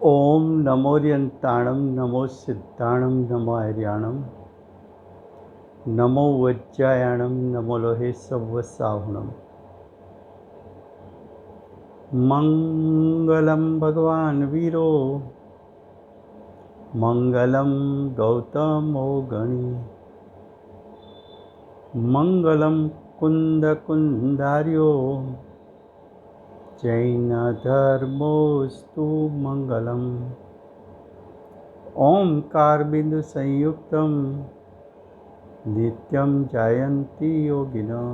ओम नमोर्यंताणं नमो सिद्धाणं नमो आर्याणं नमो वज्रायाणं नमो लोहे सव्वसाहुणं। मंगलं भगवान् वीरो मंगलं गौतमो गणी मंगलं कुन्दकुन्दार्यो जैनधर्मोऽस्तु मंगलम्। ओंकार बिंदु संयुक्तं नित्यं जायन्ति योगिनः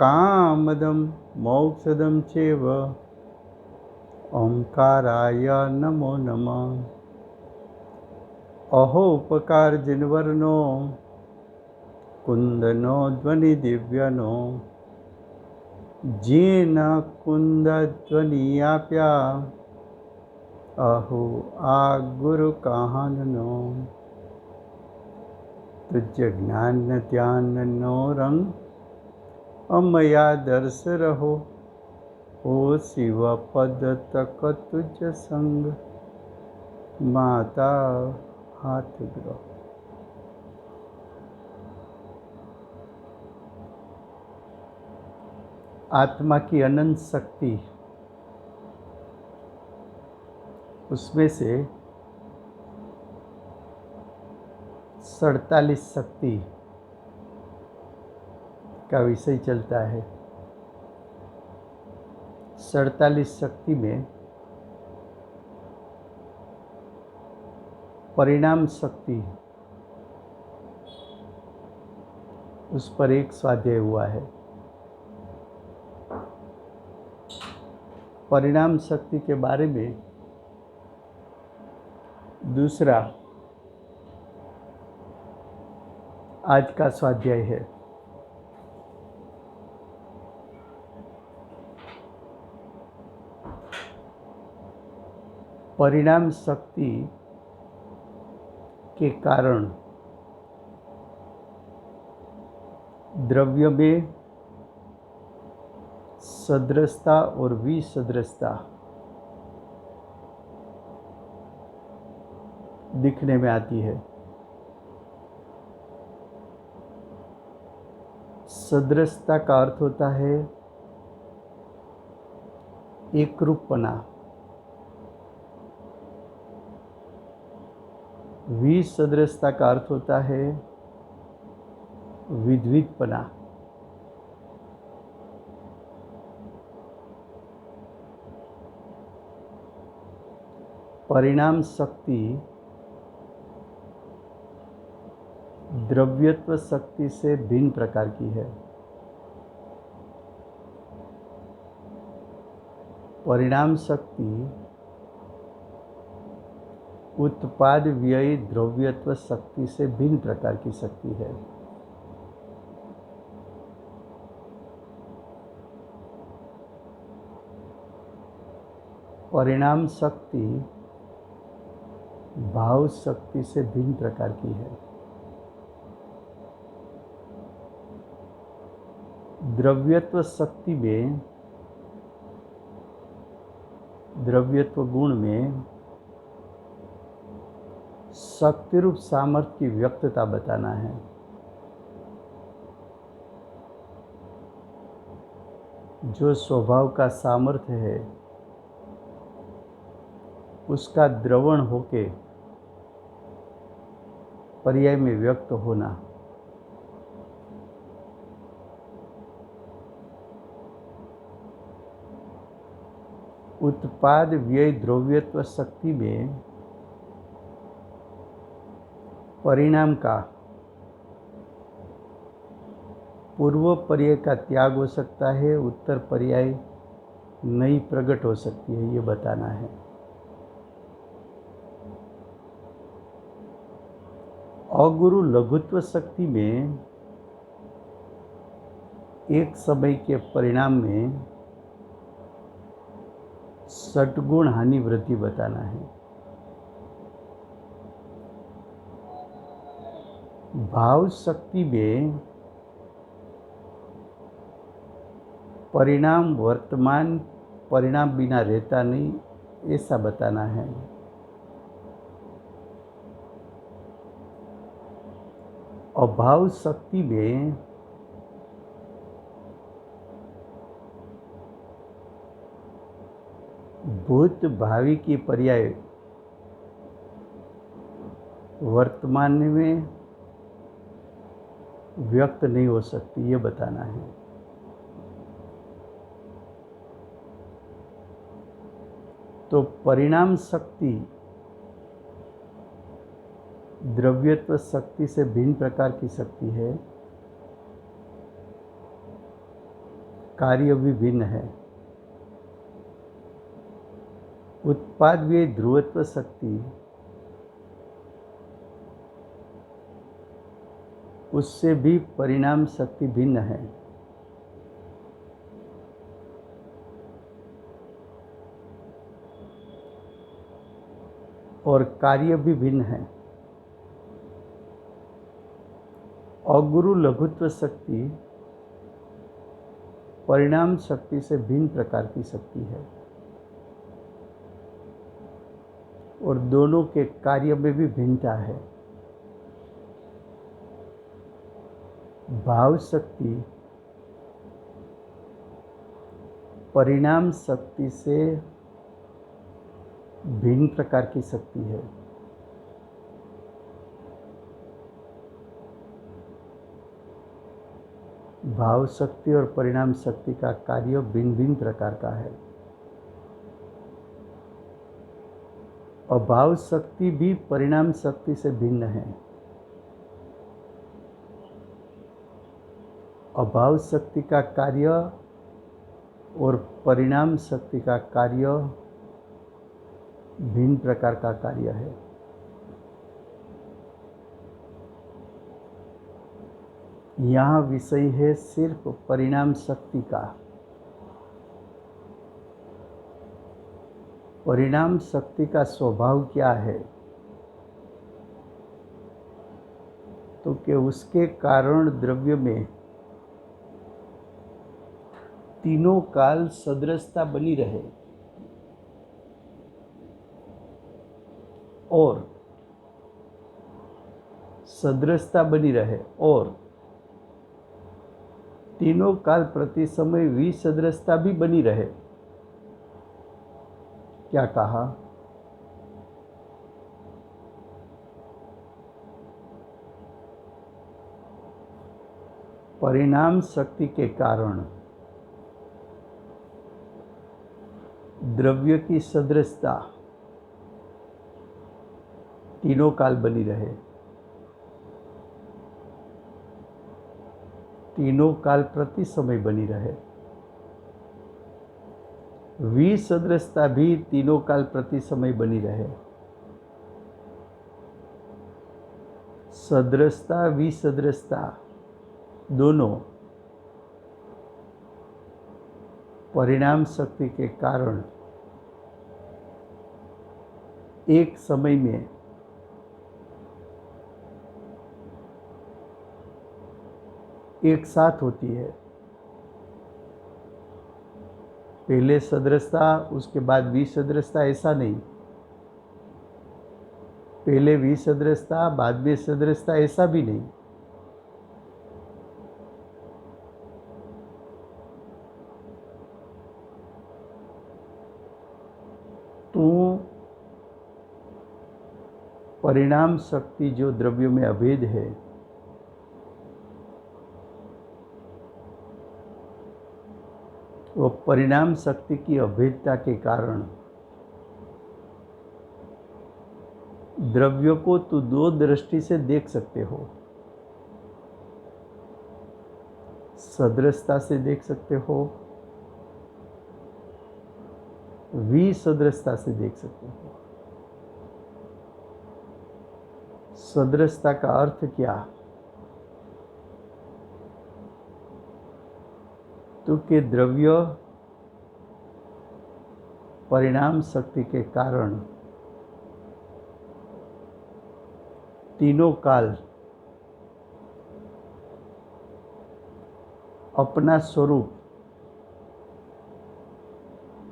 कामदं मोक्षदं चैव ओंकाराय नमो नमः। अहोपकार जिनवर्नो कुंदनो ध्वनि दिव्यनो जेन कुंद ध्वनि आप्या अहो आ गुरु कहाननो। तुझ ज्ञान ध्यान नो रंग अमया दर्श रहो ओ शिव पद तक तुझ संग माता हाथ ग्रह। आत्मा की अनंत शक्ति, उसमें से 47 शक्ति का विषय चलता है। 47 शक्ति में परिणाम शक्ति, उस पर एक स्वाध्याय हुआ है। परिणाम शक्ति के बारे में दूसरा आज का स्वाध्याय है। परिणाम शक्ति के कारण द्रव्य में सदृशता और विसदृशता दिखने में आती है। सदृशता का अर्थ होता है एक रूपपना, विसदृशता का अर्थ होता है विद्वितपना। परिणाम शक्ति द्रव्यत्व शक्ति से भिन्न प्रकार की है। परिणाम शक्ति उत्पाद व्यय द्रव्यत्व शक्ति से भिन्न प्रकार की शक्ति है। परिणाम शक्ति भाव शक्ति से भिन्न प्रकार की है। द्रव्यत्व शक्ति में, द्रव्यत्व गुण में शक्ति रूप सामर्थ्य की व्यक्तता बताना है। जो स्वभाव का सामर्थ्य है उसका द्रवण होके पर्याय में व्यक्त होना। उत्पाद व्यय द्रव्यत्व शक्ति में परिणाम का पूर्व पर्याय का त्याग हो सकता है, उत्तर पर्याय नई प्रकट हो सकती है, ये बताना है। अगुरु लघुत्व शक्ति में एक समय के परिणाम में षटगुण हानि वृद्धि बताना है। भाव शक्ति में परिणाम वर्तमान परिणाम बिना रहता नहीं, ऐसा बताना है। अभाव शक्ति में भूत भावी की पर्याय वर्तमान में व्यक्त नहीं हो सकती, ये बताना है। तो परिणाम शक्ति द्रव्यत्व शक्ति से भिन्न प्रकार की शक्ति है, कार्य भी भिन्न है। उत्पाद व्यय ध्रुवत्व शक्ति उससे भी परिणाम शक्ति भिन्न है। और कार्य भी भिन्न है। अगुरु लघुत्व शक्ति परिणाम शक्ति से भिन्न प्रकार की शक्ति है और दोनों के कार्य में भी भिन्नता है। भाव शक्ति परिणाम शक्ति से भिन्न प्रकार की शक्ति है। भाव शक्ति और परिणाम शक्ति का कार्य भिन्न भिन्न प्रकार का है। अभाव शक्ति भी परिणाम शक्ति से भिन्न है। अभाव शक्ति का कार्य और परिणाम शक्ति का कार्य भिन्न प्रकार का कार्य है। यहाँ विषय है सिर्फ परिणाम शक्ति का। परिणाम शक्ति का स्वभाव क्या है? तो कि उसके कारण द्रव्य में तीनों काल सदृशता बनी रहे और सदृशता बनी रहे और तीनों काल प्रति समय विसदृशता भी बनी रहे। क्या कहा? परिणाम शक्ति के कारण द्रव्य की सदृशता तीनों काल बनी रहे। तीनों काल प्रति समय बनी रहे। विसदृशता भी तीनों काल प्रति समय बनी रहे। सदृशता विसदृशता दोनों परिणाम शक्ति के कारण एक समय में एक साथ होती है। पहले सदृशता उसके बाद विसदृशता, ऐसा नहीं। पहले विसदृशता बाद में सदृशता, ऐसा भी नहीं। तो परिणाम शक्ति जो द्रव्यों में अभेद है, वो परिणाम शक्ति की अभेदता के कारण द्रव्यों को तो दो दृष्टि से देख सकते हो। सदृशता से देख सकते हो, विसदृशता से देख सकते हो। सदृशता का अर्थ क्या? तो कि द्रव्य परिणाम शक्ति के कारण तीनों काल अपना स्वरूप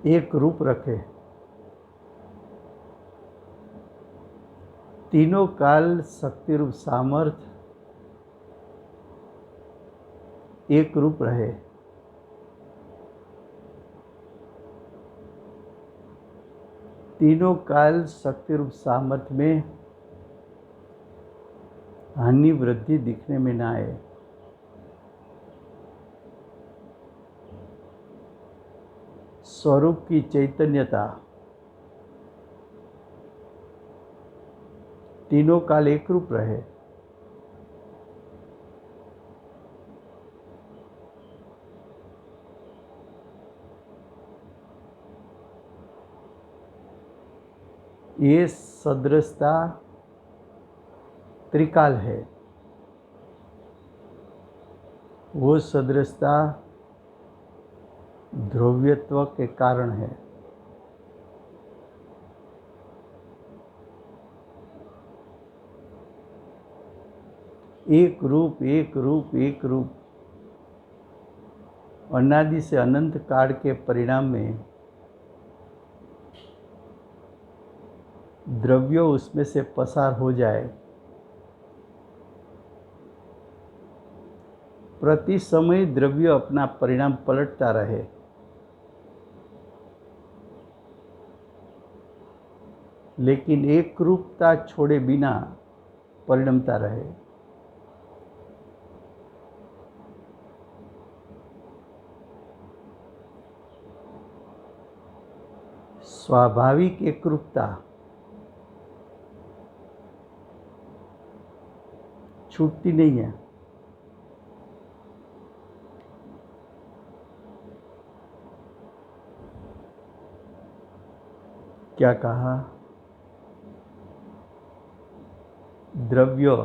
एक रूप रखे तीनों काल शक्ति रूप सामर्थ्य एक रूप रहे। तीनों काल शक्ति रूप सामर्थ्य में हानि वृद्धि दिखने में ना आए। स्वरूप की चैतन्यता तीनों काल एक रूप रहे। ये सदृशता त्रिकाल है। वो सदृशता ध्रुव्यत्व के कारण है। एक रूप एक रूप एक रूप अनादि से अनंत काल के परिणाम में द्रव्य उसमें से पसार हो जाए, प्रति समय द्रव्य अपना परिणाम पलटता रहे, लेकिन एक रूपता छोड़े बिना परिणमता रहे। स्वाभाविक एकरूपता छूटती नहीं है। क्या कहा? द्रव्य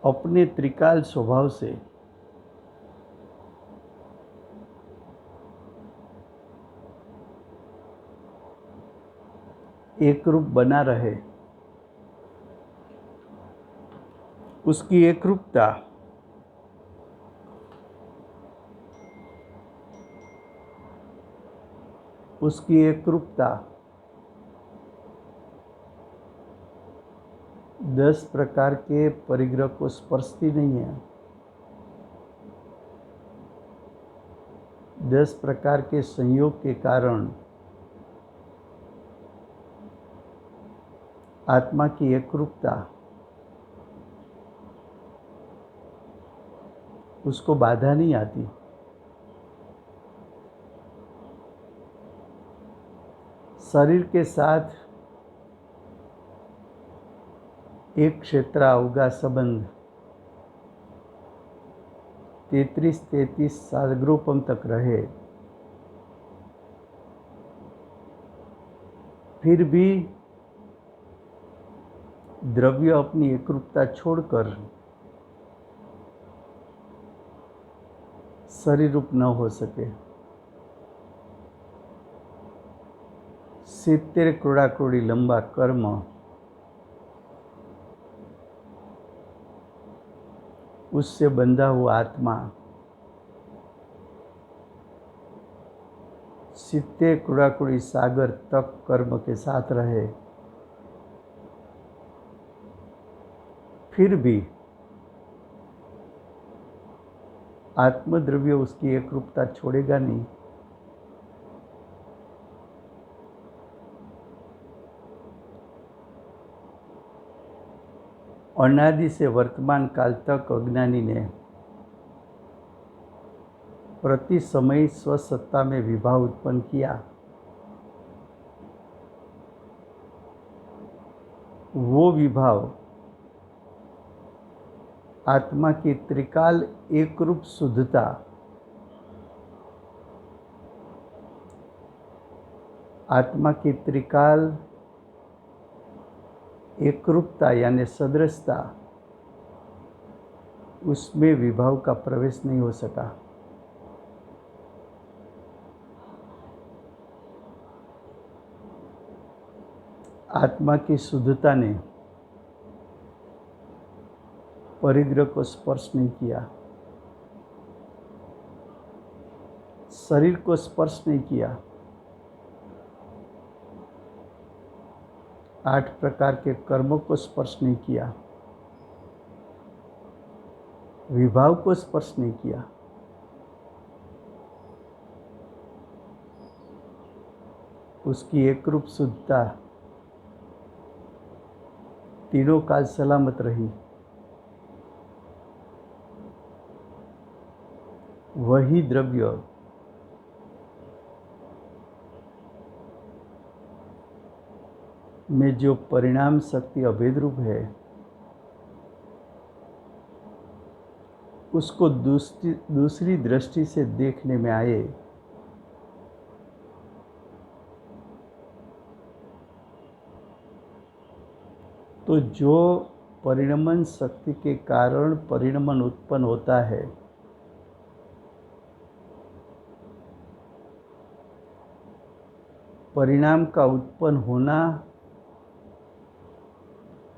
अपने त्रिकाल स्वभाव से एक रूप बना रहे, उसकी एकरूपता उसकी एकरूपता 10 प्रकार के परिग्रह को स्पर्शती नहीं है। 10 प्रकार के संयोग के कारण आत्मा की एकरूपता उसको बाधा नहीं आती। शरीर के साथ एक क्षेत्र अवगा संबंध 33 सागरूपम तक रहे, फिर भी द्रव्य अपनी एकरूपता छोड़कर शरीर रूप न हो सके। 70 क्रोड़ी लंबा कर्म उससे बंधा हुआ आत्मा 70 क्रोड़ी सागर तक कर्म के साथ रहे, फिर भी आत्मद्रव्य उसकी एकरूपता छोड़ेगा नहीं। अनादि से वर्तमान काल तक अज्ञानी ने प्रति समय स्वसत्ता में विभाव उत्पन्न किया। वो विभाव आत्मा की त्रिकाल एक रूप शुद्धता आत्मा की त्रिकाल एकरूपता यानी सदृशता उसमें विभाव का प्रवेश नहीं हो सका। आत्मा की शुद्धता ने परिग्रह को स्पर्श नहीं किया, शरीर को स्पर्श नहीं किया, 8 प्रकार के कर्मों को स्पर्श नहीं किया, विभाव को स्पर्श नहीं किया, उसकी एक रूप शुद्धता तीनों काल सलामत रही। वही द्रव्य में जो परिणाम शक्ति अभेद रूप है, उसको दूसरी दृष्टि से देखने में आए तो जो परिणमन शक्ति के कारण परिणमन उत्पन्न होता है, परिणाम का उत्पन्न होना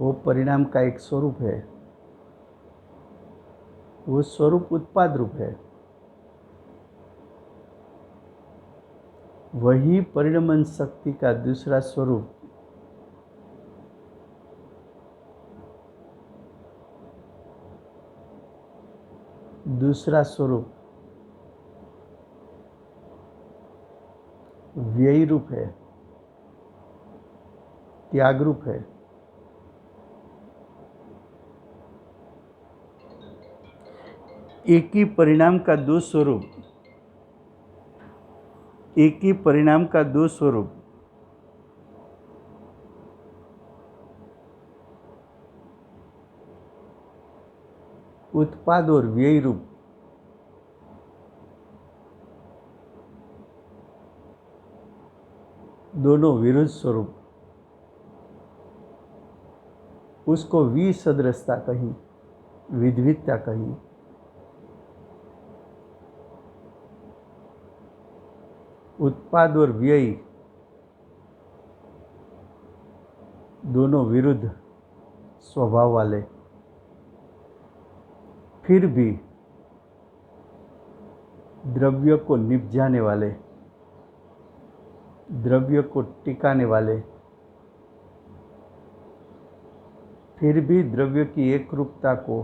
वो परिणाम का एक स्वरूप है, वो स्वरूप उत्पाद रूप है। वही परिणमन शक्ति का दूसरा स्वरूप व्यय रूप है, त्याग रूप है। एक ही परिणाम का दो स्वरूप, एक ही परिणाम का दो स्वरूप उत्पाद और व्यय रूप दोनों विरुद्ध स्वरूप, उसको विसदृशता कही, विद्वितता कही। उत्पाद और व्यय दोनों विरुद्ध स्वभाव वाले, फिर भी द्रव्य को निपजाने वाले, द्रव्य को टिकाने वाले, फिर भी द्रव्य की एक रूपता को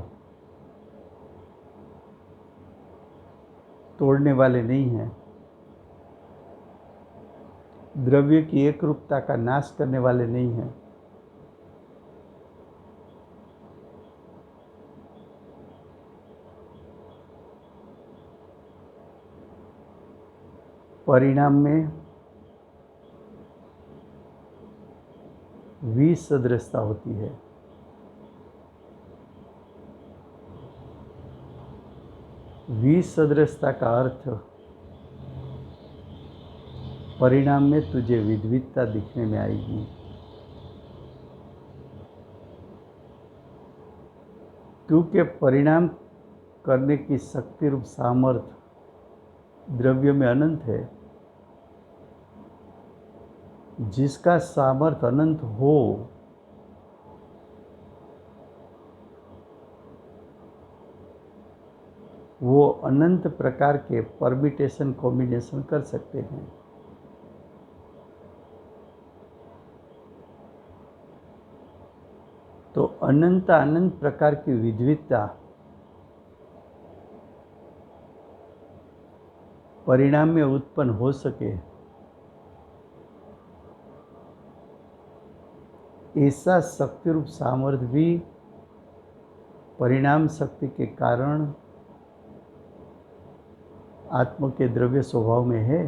तोड़ने वाले नहीं हैं, द्रव्य की एक रूपता का नाश करने वाले नहीं हैं। परिणाम में विसदृशता होती है। विसदृशता का अर्थ परिणाम में तुझे विद्वितता दिखने में आएगी। क्योंकि परिणाम करने की शक्ति रूप सामर्थ्य द्रव्य में अनंत है। जिसका सामर्थ्य अनंत हो वो अनंत प्रकार के परमिटेशन कॉम्बिनेशन कर सकते हैं। तो अनंत अनंत प्रकार की विद्वितता परिणाम में उत्पन्न हो सके, ऐसा शक्ति रूप सामर्थ्य भी परिणाम शक्ति के कारण आत्मा के द्रव्य स्वभाव में है।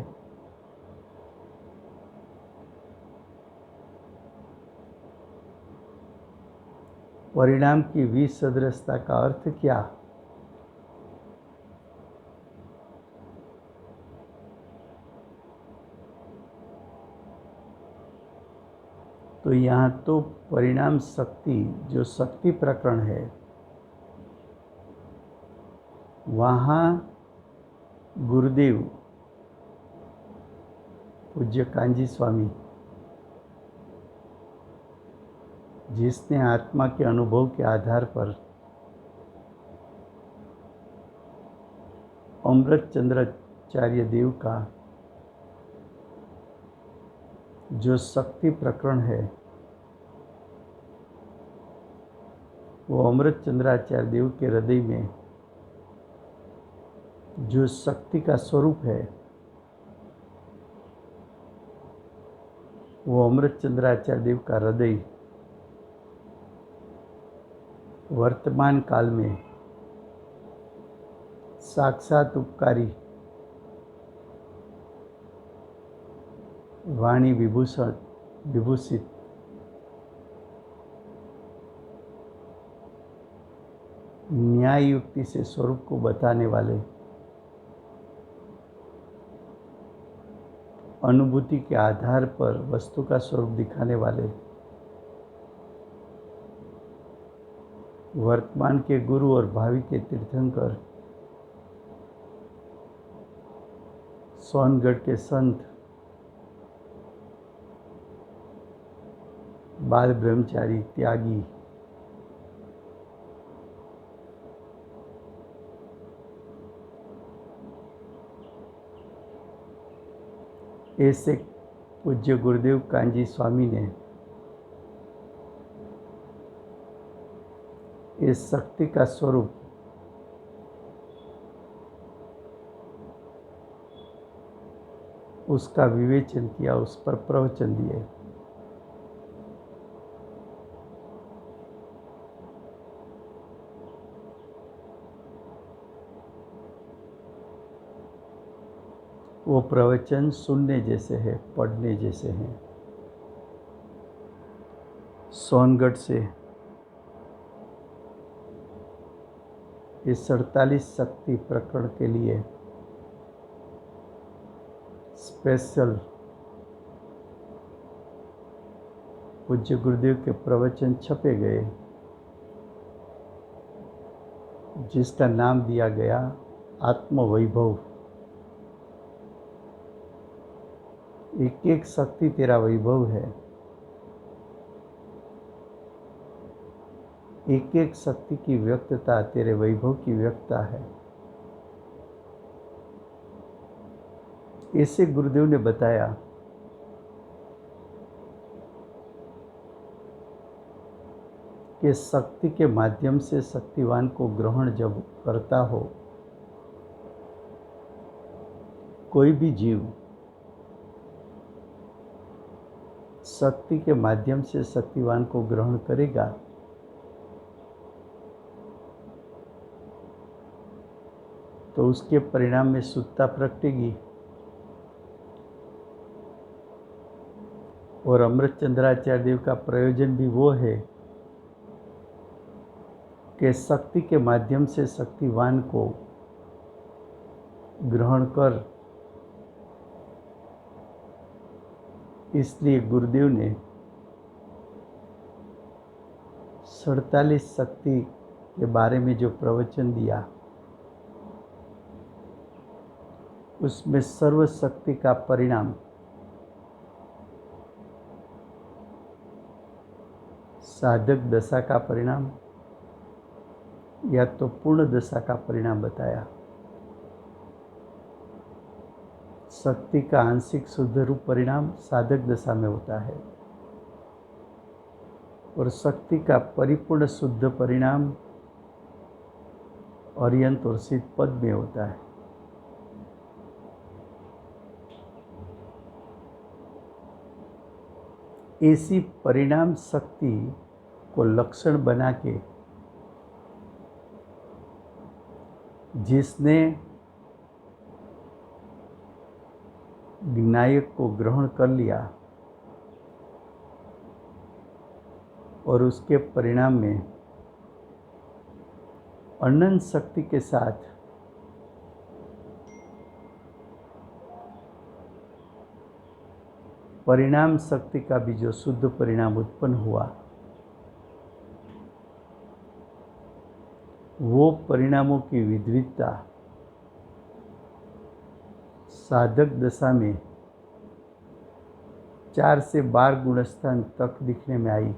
परिणाम की विसदृशता का अर्थ क्या? तो यहाँ तो परिणाम शक्ति जो शक्ति प्रकरण है, वहाँ गुरुदेव पूज्य कांजी स्वामी, जिसने आत्मा के अनुभव के आधार पर अमृत चंद्राचार्य देव का जो शक्ति प्रकरण है वो अमृत चंद्राचार्य देव के हृदय में जो शक्ति का स्वरूप है, वो अमृत चंद्राचार्य देव का हृदय वर्तमान काल में साक्षात उपकारी वाणी विभूषित न्याय युक्ति से स्वरूप को बताने वाले, अनुभूति के आधार पर वस्तु का स्वरूप दिखाने वाले, वर्तमान के गुरु और भावी के तीर्थंकर, सोनगढ़ के संत, बाल ब्रह्मचारी, त्यागी, ऐसे पूज्य गुरुदेव कांजी स्वामी ने इस शक्ति का स्वरूप उसका विवेचन किया, उस पर प्रवचन दिए। वो प्रवचन सुनने जैसे है, पढ़ने जैसे हैं। सोनगढ़ से इस 48 शक्ति प्रकरण के लिए स्पेशल पूज्य गुरुदेव के प्रवचन छपे गए, जिसका नाम दिया गया आत्मवैभव। एक एक शक्ति तेरा वैभव है, एक एक शक्ति की व्यक्तता तेरे वैभव की व्यक्तता है। ऐसे गुरुदेव ने बताया कि शक्ति के माध्यम से शक्तिवान को ग्रहण जब करता हो कोई भी जीव, शक्ति के माध्यम से शक्तिवान को ग्रहण करेगा तो उसके परिणाम में शुद्धता प्रकटेगी। और अमृत चंद्राचार्य देव का प्रयोजन भी वो है कि शक्ति के माध्यम से शक्तिवान को ग्रहण कर, इसलिए गुरुदेव ने 47 शक्ति के बारे में जो प्रवचन दिया, उसमें सर्वशक्ति का परिणाम साधक दशा का परिणाम या तो पूर्ण दशा का परिणाम बताया। शक्ति का आंशिक शुद्ध रूप परिणाम साधक दशा में होता है और शक्ति का परिपूर्ण शुद्ध परिणाम अर्यंत और सिद्ध पद में होता है। ऐसी परिणाम शक्ति को लक्षण बना के जिसने विनायक को ग्रहण कर लिया और उसके परिणाम में अनंत शक्ति के साथ परिणाम शक्ति का भी जो शुद्ध परिणाम उत्पन्न हुआ, वो परिणामों की विद्विधता साधक दशा में 4 से 12 गुणस्थान तक दिखने में आई।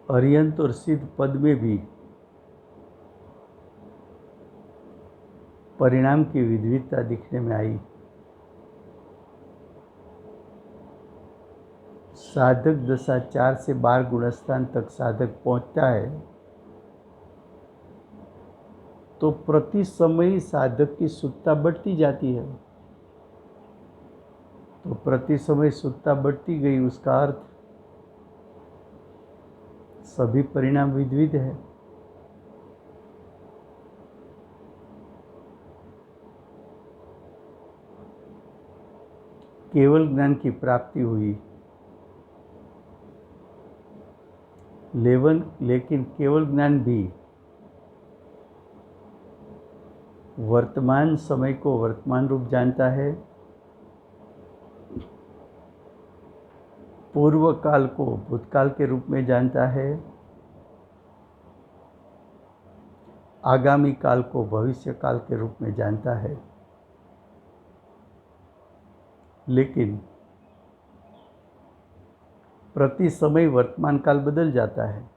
अर्यंत और सिद्ध पद में भी परिणाम की विद्विधता दिखने में आई। साधक दशा 4 से 12 गुणस्थान तक साधक पहुंचता है तो प्रति समय साधक की शुद्धता बढ़ती जाती है। तो प्रति समय शुद्धता बढ़ती गई, उसका अर्थ सभी परिणाम विविध है। केवल ज्ञान की प्राप्ति हुई, लेकिन केवल ज्ञान भी वर्तमान समय को वर्तमान रूप जानता है, पूर्व काल को भूतकाल के रूप में जानता है, आगामी काल को भविष्य काल के रूप में जानता है। लेकिन प्रति समय वर्तमान काल बदल जाता है।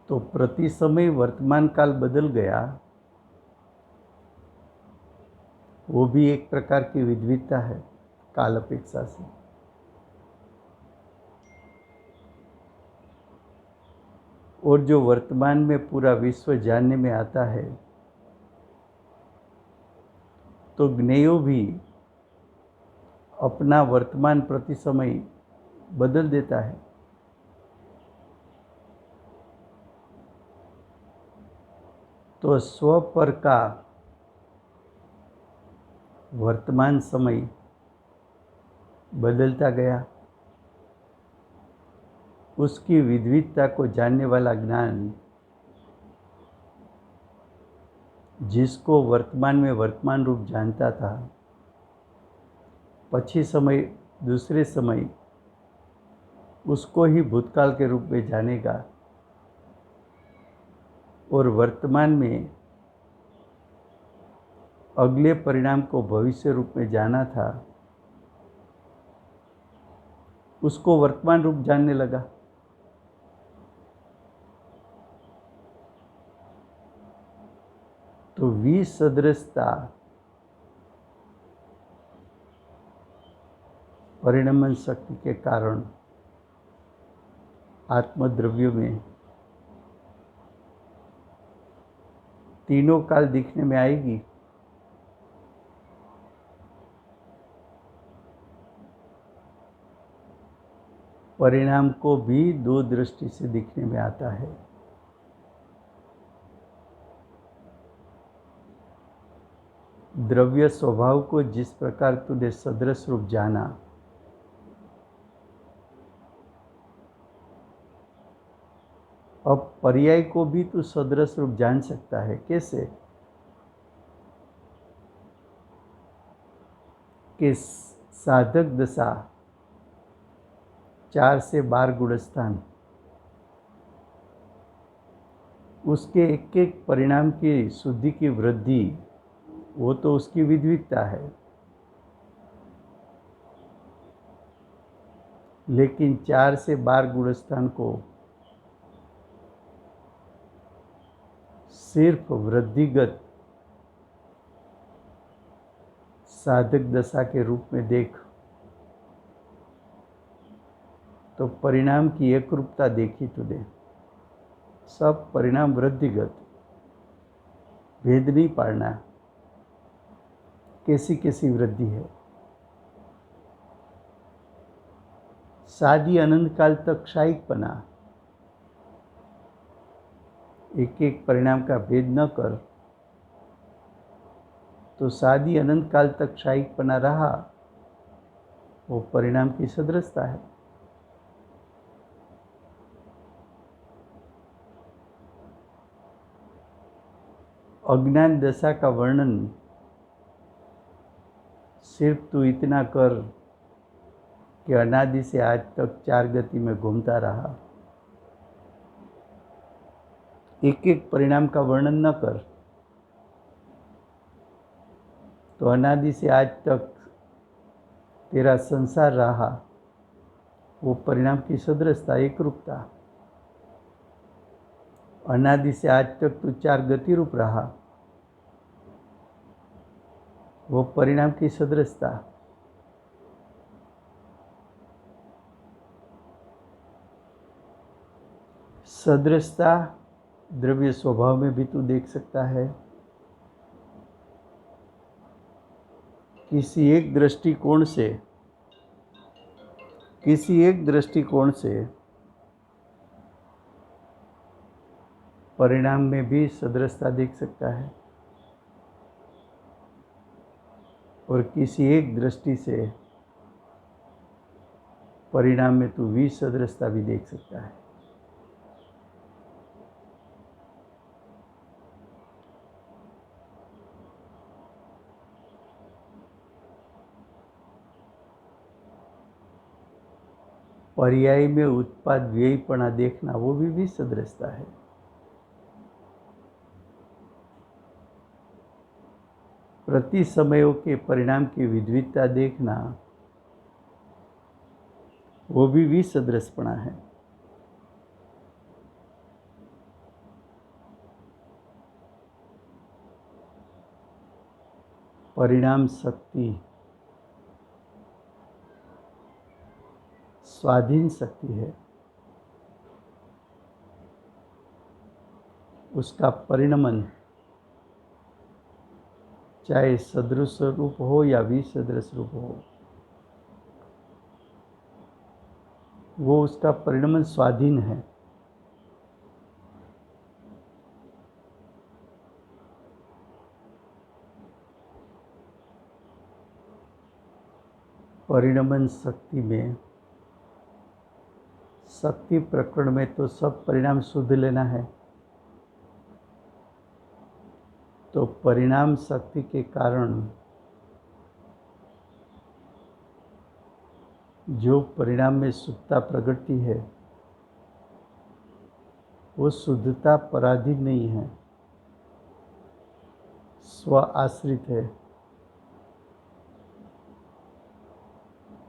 तो प्रति समय वर्तमान काल बदल गया, वो भी एक प्रकार की विविधता है काल अपेक्षा से। और जो वर्तमान में पूरा विश्व जानने में आता है, तो ज्ञेयो भी अपना वर्तमान प्रति समय बदल देता है। तो स्व पर का वर्तमान समय बदलता गया। उसकी विविधता को जानने वाला ज्ञान, जिसको वर्तमान में वर्तमान रूप जानता था, पछी समय दूसरे समय उसको ही भूतकाल के रूप में जानेगा। और वर्तमान में अगले परिणाम को भविष्य रूप में जाना था, उसको वर्तमान रूप जानने लगा। तो विसदृशता परिणमन शक्ति के कारण आत्मद्रव्यों में तीनों काल दिखने में आएगी। परिणाम को भी दो दृष्टि से दिखने में आता है। द्रव्य स्वभाव को जिस प्रकार तूने सदृश रूप जाना, अब पर्याय को भी तू सदृश रूप जान सकता है। कैसे? कि साधक दशा 4 से 12 गुणस्थान, उसके एक एक परिणाम की शुद्धि की वृद्धि, वो तो उसकी विविधता है। लेकिन 4 से 12 गुणस्थान को सिर्फ वृद्धिगत साधक दशा के रूप में देख, तो परिणाम की एक रूपता देखी तूने। सब परिणाम वृद्धिगत, भेद नहीं पाड़ना कैसी कैसी वृद्धि है। सादी अनंत काल तक क्षायिकपना, एक एक परिणाम का भेद न कर, तो सादी अनंत काल तक क्षायिकपना रहा, वो परिणाम की सदृशता है। अज्ञान दशा का वर्णन सिर्फ तू इतना कर कि अनादि से आज तक 4 गति में घूमता रहा। एक एक परिणाम का वर्णन न कर, तो अनादि से आज तक तेरा संसार रहा, वो परिणाम की सदृशता, एक रूपता। अनादि से आज तक तू 4 गति रूप रहा, वो परिणाम की सदृशता। सदृशता द्रव्य स्वभाव में भी तू देख सकता है। किसी एक दृष्टिकोण से परिणाम में भी सदृशता देख सकता है, और किसी एक दृष्टि से परिणाम में तू विसदृशता भी देख सकता है। पर्याय में उत्पाद व्ययपणा देखना वो भी विसदृशता है। प्रति समयों के परिणाम की विद्विधता देखना वो भी विसदृशपणा है। परिणाम शक्ति स्वाधीन शक्ति है। उसका परिणमन चाहे सदृश रूप हो या विसदृश रूप हो, वो उसका परिणमन स्वाधीन है। परिणमन शक्ति में, शक्ति प्रकरण में तो सब परिणाम शुद्ध लेना है। तो परिणाम शक्ति के कारण जो परिणाम में शुद्धता प्रगटती है वो शुद्धता पराधीन नहीं है, स्व आश्रित है।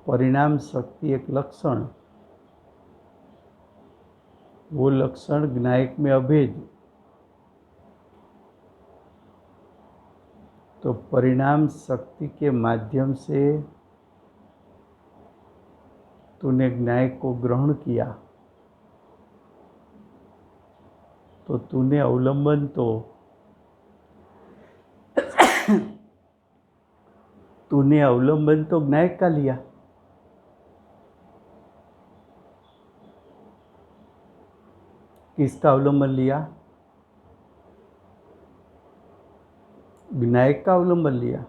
परिणाम शक्ति एक लक्षण, वो लक्षण ज्ञायक में अभेद। तो परिणाम शक्ति के माध्यम से तूने ज्ञायक को ग्रहण किया, तो तूने अवलंबन तो ज्ञायक का लिया। किसका अवलंबन लिया? ज्ञायक का अवलंबन लिया।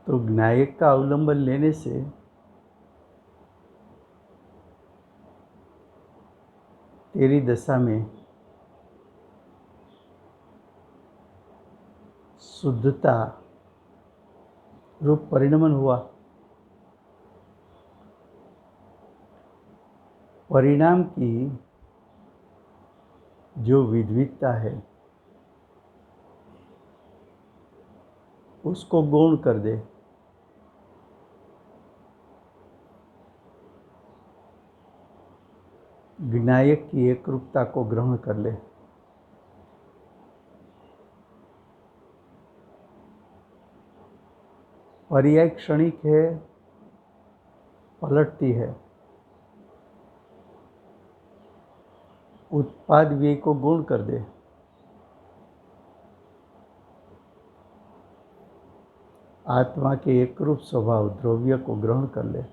तो ज्ञायक का अवलंबन लेने से तेरी दशा में शुद्धता रूप परिणमन हुआ। परिणाम की जो विद्विधता है उसको गौण कर दे। ज्ञायक की एकरूपता को ग्रहण कर ले। पर्याय क्षणिक है, पलटती है। उत्पाद व्यय को गौण कर दे। आत्मा के एकरूप स्वभाव द्रव्य को ग्रहण कर ले।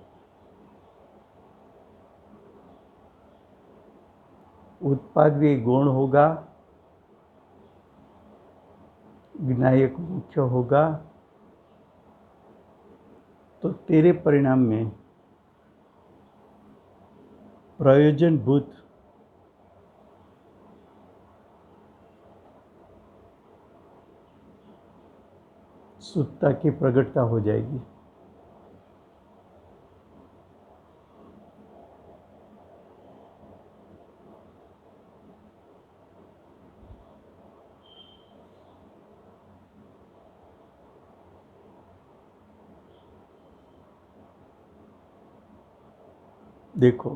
उत्पाद व्यय गौण होगा, ज्ञायक मुख्य होगा, तो तेरे परिणाम में प्रयोजनभूत शुद्धता की प्रगटता हो जाएगी। देखो,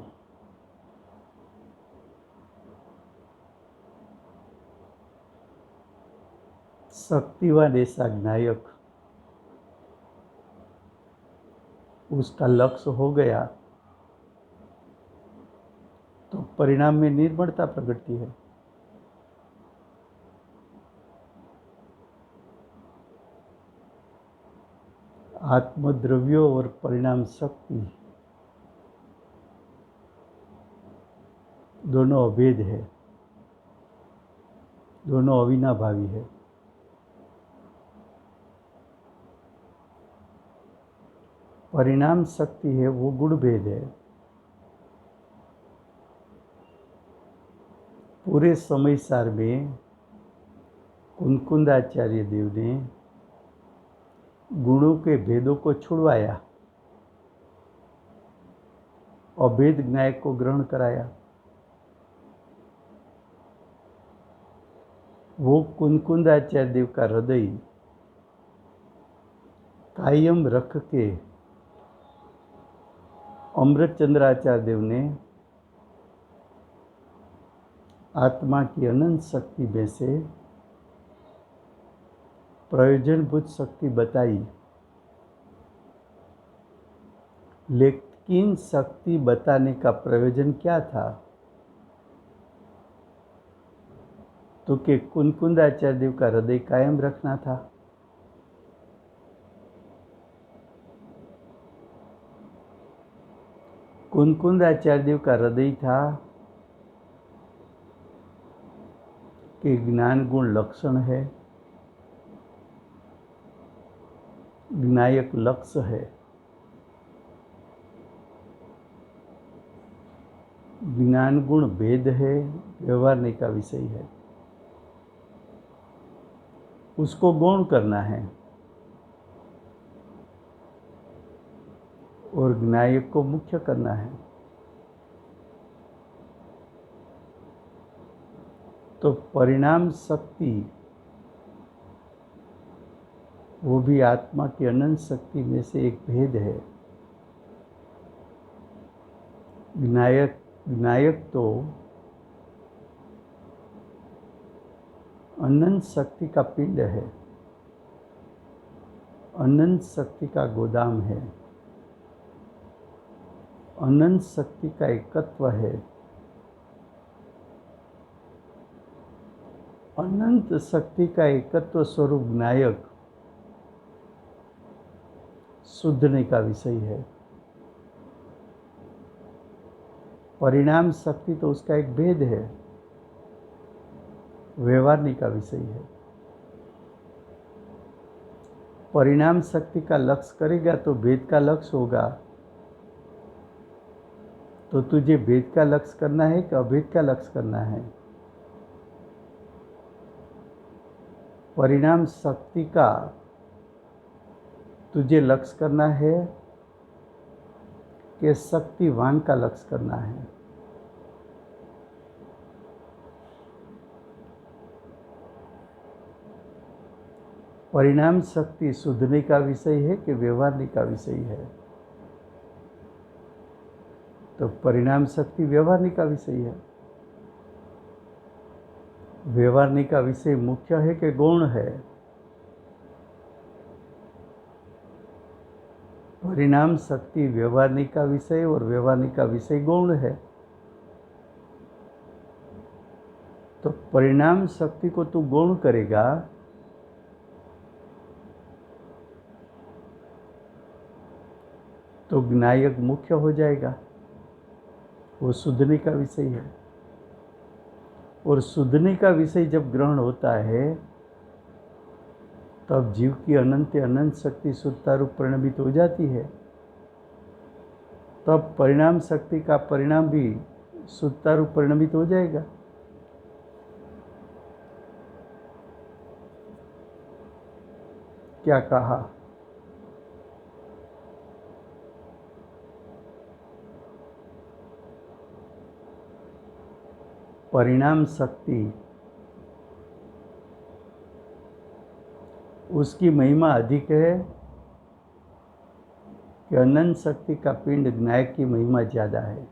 शक्तिवान ऐसा ज्ञायक उसका लक्ष्य हो गया परिणाम में निर्मलता प्रगटती है। आत्मद्रव्यों और परिणाम शक्ति दोनों अभेद है, दोनों अविनाभावी है। परिणाम शक्ति है वो गुण भेद है। पूरे समय सार में कुंकुंदाचार्य देव ने गुणों के भेदों को छुड़वाया, अभेद न्याय को ग्रहण कराया। वो कुंकुंदाचार्य देव का हृदय कायम रख के अमृतचंद्राचार्य देव ने आत्मा की अनंत शक्ति में से प्रयोजनभूत शक्ति बताई, लेकिन शक्ति बताने का प्रयोजन क्या था? तो कि कुंकुंदाचार्य देव का हृदय कायम रखना था। कुंकुंदाचार्य देव का हृदय था कि ज्ञान गुण लक्षण है, ज्ञायक लक्ष्य है। ज्ञान गुण भेद है, व्यवहारने का विषय है। उसको गौण करना है और ज्ञायक को मुख्य करना है। तो परिणाम शक्ति वो भी आत्मा की अनंत शक्ति में से एक भेद है। ज्ञायक तो अनंत शक्ति का पिंड है, अनंत शक्ति का गोदाम है, अनंत शक्ति का एकत्व है। अनंत शक्ति का एकत्व स्वरूप ज्ञायक शुद्धने का विषय है। परिणाम शक्ति तो उसका एक भेद है, व्यवहारने का विषय है। परिणाम शक्ति का लक्ष्य करेगा तो भेद का लक्ष्य होगा। तो तुझे भेद का लक्ष्य करना है कि अभेद का लक्ष्य करना है? परिणाम शक्ति का तुझे लक्ष्य करना है कि शक्तिवान का लक्ष्य करना है? परिणाम शक्ति शुद्धने का विषय है कि व्यवहारने का विषय है? तो परिणाम शक्ति व्यवहारने का विषय है। व्यवहारने का विषय मुख्य है कि गौण है? परिणाम शक्ति व्यवहारने का विषय और व्यवहारने का विषय गौण है। तो परिणाम शक्ति को तू गौण करेगा तो ज्ञायक मुख्य हो जाएगा, वो शुद्धने का विषय है। और शुद्धने का विषय जब ग्रहण होता है तब जीव की अनंत शक्ति शुद्धता रूप परिणमित हो जाती है। तब परिणाम शक्ति का परिणाम भी शुद्धता रूप परिणमित हो जाएगा। क्या कहा? परिणाम शक्ति उसकी महिमा अधिक है कि अनंत शक्ति का पिंड ज्ञायक की महिमा ज़्यादा है।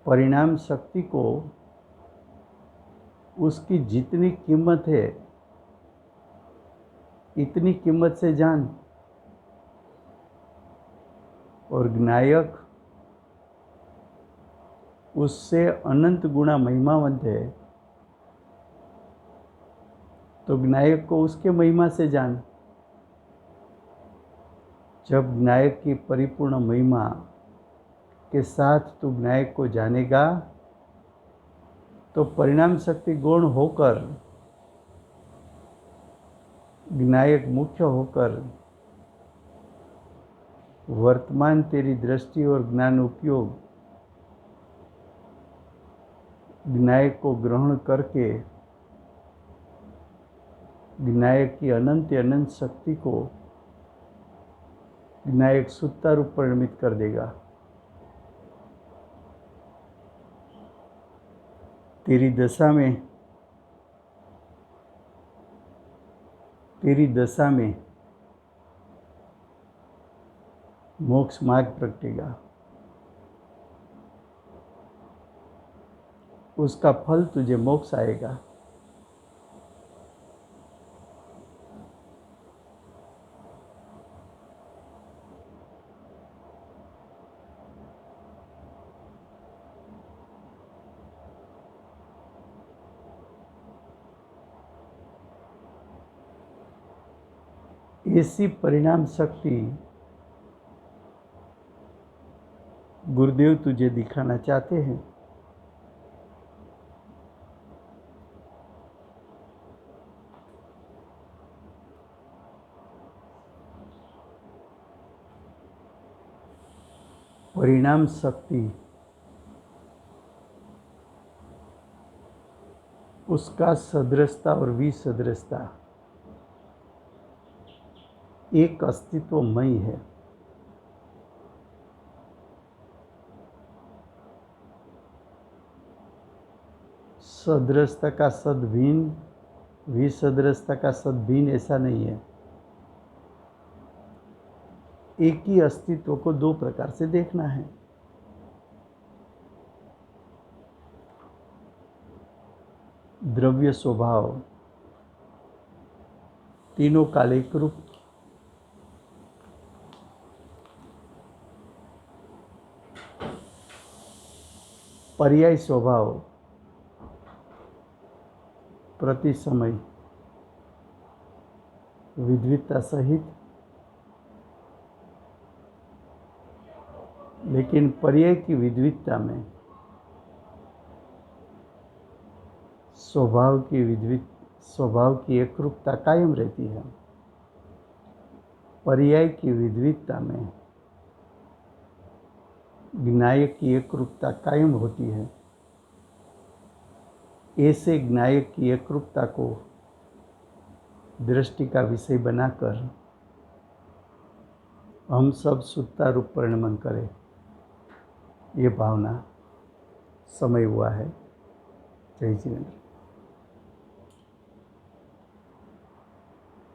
परिणाम शक्ति को उसकी जितनी कीमत है इतनी कीमत से जान, और ज्ञायक उससे अनंत गुणा महिमावंत है, तो ज्ञायक को उसके महिमा से जान। जब ज्ञायक की परिपूर्ण महिमा के साथ तू ज्ञायक को जानेगा तो परिणाम शक्ति गौण होकर, ज्ञायक मुख्य होकर, वर्तमान तेरी दृष्टि और ज्ञान उपयोग ज्ञायक को ग्रहण करके ज्ञायक की अनंत शक्ति को ज्ञायक सुत्ता रूप परिणमित कर देगा। तेरी दशा में मोक्ष मार्ग प्रगटेगा। उसका फल तुझे मोक्ष आएगा। ऐसी परिणाम शक्ति गुरुदेव तुझे दिखाना चाहते हैं। परिणाम शक्ति उसका सदृशता और विसदृशता एक अस्तित्वमय है। सदृशता का सद्भिन्न, विसदृशता का सद्भिन्न ऐसा नहीं है। एक ही अस्तित्व को दो प्रकार से देखना है। द्रव्य स्वभाव तीनों काल एक रूप, पर्याय स्वभाव प्रति समय विद्विधता सहित, लेकिन पर्याय की विद्विधता में स्वभाव की एकरूपता कायम रहती है। पर्याय की विद्विधता में ज्ञायक की एकरूपता कायम होती है। ऐसे ज्ञायक की एकरूपता को दृष्टि का विषय बनाकर हम सब सुत्ता रूप परिणमन करें, ये भावना समय हुआ है। जय जिनेन्द्र।